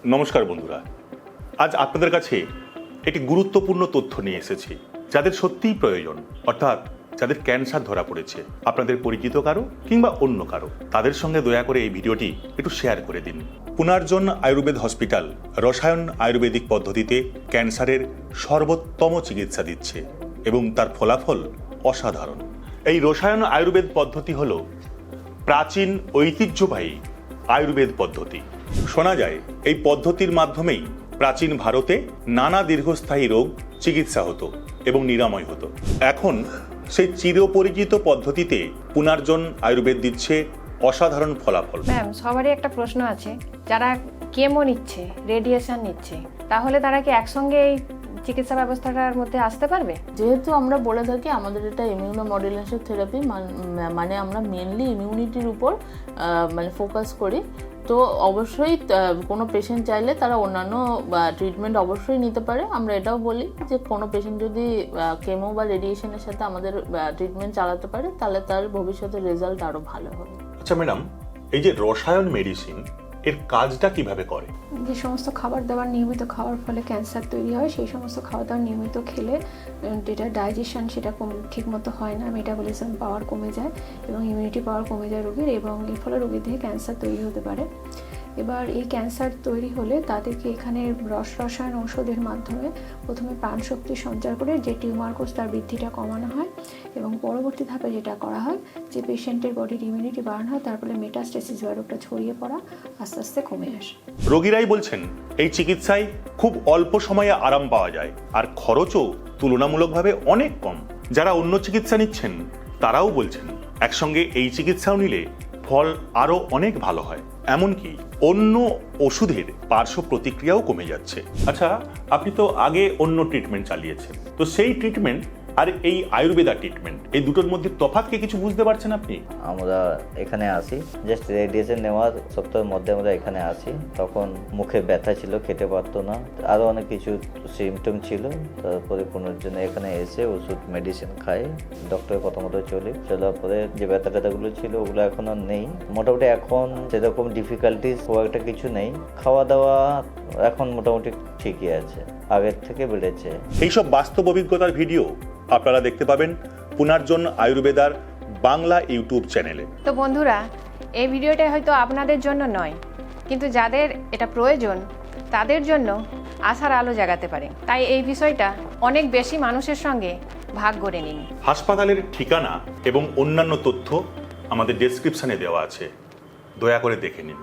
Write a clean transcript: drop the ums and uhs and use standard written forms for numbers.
নমস্কার বন্ধুরা, আজ আপনাদের কাছে একটি গুরুত্বপূর্ণ তথ্য নিয়ে এসেছি যাদের সত্যিই প্রয়োজন, অর্থাৎ যাদের ক্যান্সার ধরা পড়েছে, আপনাদের পরিচিত কারো কিংবা অন্য কারো, তাদের সঙ্গে দয়া করে এই ভিডিওটি একটু শেয়ার করে দিন। পুনর্জন আয়ুর্বেদ হসপিটাল রসায়ন আয়ুর্বেদিক পদ্ধতিতে ক্যান্সারের সর্বোত্তম চিকিৎসা দিচ্ছে এবং তার ফলাফল অসাধারণ। এই রসায়ন আয়ুর্বেদ পদ্ধতি হল প্রাচীন ঐতিহ্যবাহী আয়ুর্বেদ পদ্ধতি। শোনা যায় এই পদ্ধতির মাধ্যমেই প্রাচীন ভারতে নানা দীর্ঘস্থায়ী রোগ চিকিৎসা হতো এবং নিরাময় হতো। এখন সেই চিরপরিচিত পদ্ধতিতে পুনর্জন আয়ুর্বেদ দিচ্ছে অসাধারণ ফলাফল। ম্যাম, সবারই একটা প্রশ্ন আছে, যারা কেমো নিচ্ছে, রেডিয়েশন নিচ্ছে, তাহলে তারা কি একসঙ্গে এই চিকিৎসা ব্যবস্থাটার মধ্যে আসতে পারবে? যেহেতু আমরা বলে থাকি আমাদের এটা ইমিউনোমডুলেশন থেরাপি, মানে আমরা মেনলি ইমিউনিটির উপর মানে ফোকাস করি, তো অবশ্যই কোনো পেশেন্ট চাইলে তারা অন্যান্য ট্রিটমেন্ট অবশ্যই নিতে পারে। আমরা এটাও বলি যে কোনো পেশেন্ট যদি কেমো বা রেডিয়েশনের সাথে আমাদের ট্রিটমেন্ট চালাতে পারে তাহলে তার ভবিষ্যতের রেজাল্ট আরও ভালো হবে। আচ্ছা ম্যাডাম, এই যে রসায়ন মেডিসিন এর কাজটা কিভাবে করে? যে সমস্ত খাবার দাবার নিয়মিত খাওয়ার ফলে ক্যান্সার তৈরি হয়, সেই সমস্ত খাবার দাবার নিয়মিত খেলে যেটা ডাইজেশন সেটা ঠিকমতো হয় না, মেটাবলিজম পাওয়ার কমে যায় এবং ইমিউনিটি পাওয়ার কমে যায় রোগীর, এবং এর ফলে রোগীর দেহে ক্যান্সার তৈরি হতে পারে। এবার এই ক্যান্সার তৈরি হলে তাদেরকে এখানে রসায়ন ঔষধের মাধ্যমে প্রথমে প্রাণশক্তি সঞ্চার করে যে টিউমার কোষ তার বৃদ্ধিটা কমানো হয়, এবং পরবর্তী ধাপে যেটা করা হয় যে পেশেন্টের বডির ইমিউনিটি বাড়ানো হয়, তারপরে মেটাস্টেসিস বা রোগটা ছড়িয়ে পড়া আস্তে আস্তে কমে আসে। রোগীরাই বলছেন এই চিকিৎসায় খুব অল্প সময়ে আরাম পাওয়া যায় আর খরচও তুলনামূলকভাবে অনেক কম। যারা অন্য চিকিৎসা নিচ্ছেন তারাও বলছেন একসঙ্গে এই চিকিৎসাও নিলে ফল আরো অনেক ভালো হয়, এমনকি অন্য ওষুধের পার্শ্ব প্রতিক্রিয়াও কমে যাচ্ছে। আচ্ছা, আপনি তো আগে অন্য ট্রিটমেন্ট চালিয়েছেন, তো সেই ট্রিটমেন্ট আর এই আয়ুর্বেদা ট্রিটমেন্ট এই দুটোর মধ্যে তফাৎ কি কিছু বুঝতে পারছেন আপনি? আমরা এখানে আসি জাস্ট রেডিয়েশন নেওয়ার সপ্তাহের মধ্যে আমরা এখানে আসি, তখন মুখে ব্যথা ছিল, খেতে পারতো না, আরও অনেক কিছু সিমটম ছিল। তারপরে পুনর্জনে এখানে এসে ওষুধ মেডিসিন খাই, ডক্টরের কথা মতো চলার পরে যে ব্যথা ট্যাথাগুলো ছিল ওগুলো এখন আর নেই। মোটামুটি এখন সেরকম ডিফিকাল্টিস খুব একটা কিছু নেই, খাওয়া দাওয়া এখন মোটামুটি ঠিকই আছে, আগের থেকে বেড়েছে। এইসব বাস্তব অভিজ্ঞতার ভিডিও আপনারা দেখতে পাবেন পুনর্জন আয়ুর্বেদার বাংলা ইউটিউব চ্যানেলে। তো বন্ধুরা, এই ভিডিওটা হয়তো আপনাদের জন্য নয়, কিন্তু যাদের এটা প্রয়োজন তাদের জন্য আশার আলো জাগাতে পারে, তাই এই বিষয়টা অনেক বেশি মানুষের সঙ্গে ভাগ করে নিন। হাসপাতালের ঠিকানা এবং অন্যান্য তথ্য আমাদের ডেসক্রিপশনে দেওয়া আছে, দয়া করে দেখে নিন।